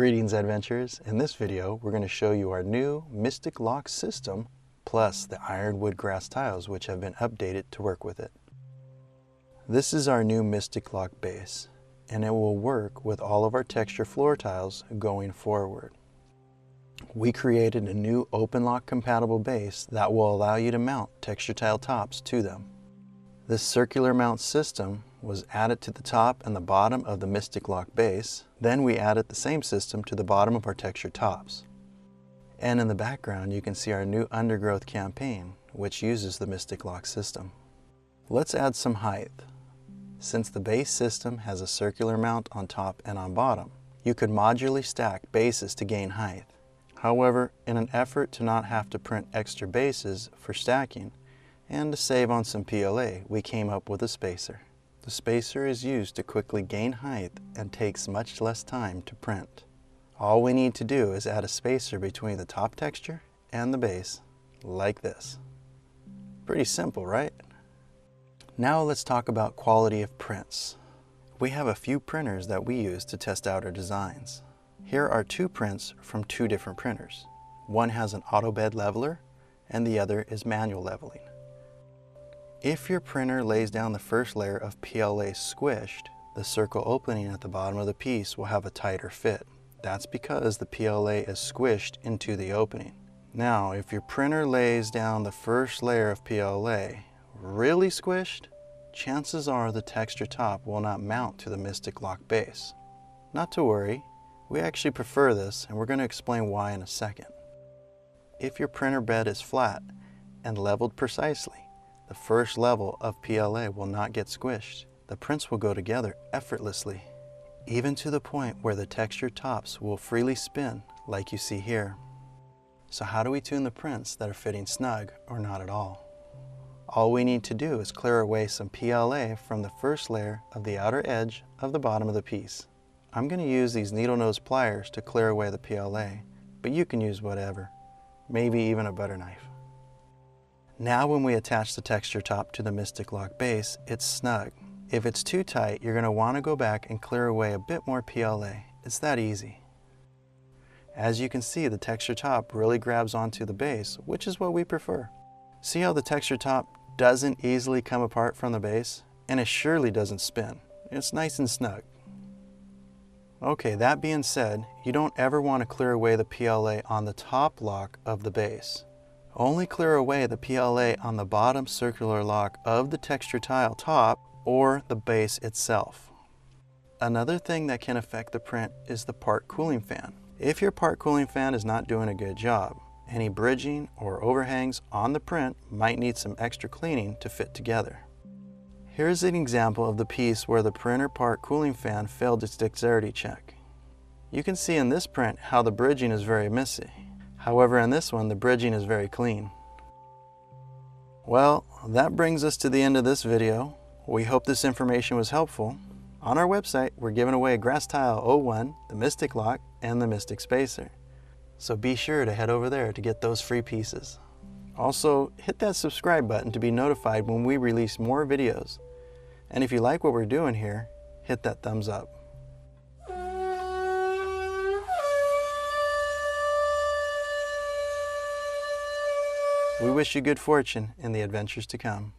Greetings, adventurers. In this video, we're going to show you our new MacLeod system, plus the ironwood grass tiles which have been updated to work with it. This is our new MacLeod base, and it will work with all of our texture floor tiles going forward. We created a new OpenLOCK compatible base that will allow you to mount texture tile tops to them. This circular mount system was added to the top and the bottom of the MacLeod base. Then we added the same system to the bottom of our texture tops. And in the background you can see our new Undergrowth campaign, which uses the MacLeod system. Let's add some height. Since the base system has a circular mount on top and on bottom, you could modularly stack bases to gain height. However, in an effort to not have to print extra bases for stacking, and to save on some PLA, we came up with a spacer. The spacer is used to quickly gain height and takes much less time to print. All we need to do is add a spacer between the top texture and the base, like this. Pretty simple, right? Now let's talk about quality of prints. We have a few printers that we use to test out our designs. Here are two prints from two different printers. One has an auto bed leveler and the other is manual leveling. If your printer lays down the first layer of PLA squished, the circle opening at the bottom of the piece will have a tighter fit. That's because the PLA is squished into the opening. Now, if your printer lays down the first layer of PLA really squished, chances are the texture top will not mount to the MacLeod base. Not to worry, we actually prefer this, and we're going to explain why in a second. If your printer bed is flat and leveled precisely, the first level of PLA will not get squished. The prints will go together effortlessly, even to the point where the texture tops will freely spin like you see here. So how do we tune the prints that are fitting snug or not at all? All we need to do is clear away some PLA from the first layer of the outer edge of the bottom of the piece. I'm going to use these needle nose pliers to clear away the PLA, but you can use whatever, maybe even a butter knife. Now when we attach the texture top to the MacLeod base, it's snug. If it's too tight, you're going to want to go back and clear away a bit more PLA. It's that easy. As you can see, the texture top really grabs onto the base, which is what we prefer. See how the texture top doesn't easily come apart from the base? And it surely doesn't spin. It's nice and snug. Okay, that being said, you don't ever want to clear away the PLA on the top lock of the base. Only clear away the PLA on the bottom circular lock of the texture tile top or the base itself. Another thing that can affect the print is the part cooling fan. If your part cooling fan is not doing a good job, any bridging or overhangs on the print might need some extra cleaning to fit together. Here's an example of the piece where the printer part cooling fan failed its dexterity check. You can see in this print how the bridging is very messy. However, in this one, the bridging is very clean. Well, that brings us to the end of this video. We hope this information was helpful. On our website, we're giving away a Grass Tile 01, the MacLeod, and the Mystic Spacer. So be sure to head over there to get those free pieces. Also, hit that subscribe button to be notified when we release more videos. And if you like what we're doing here, hit that thumbs up. We wish you good fortune in the adventures to come.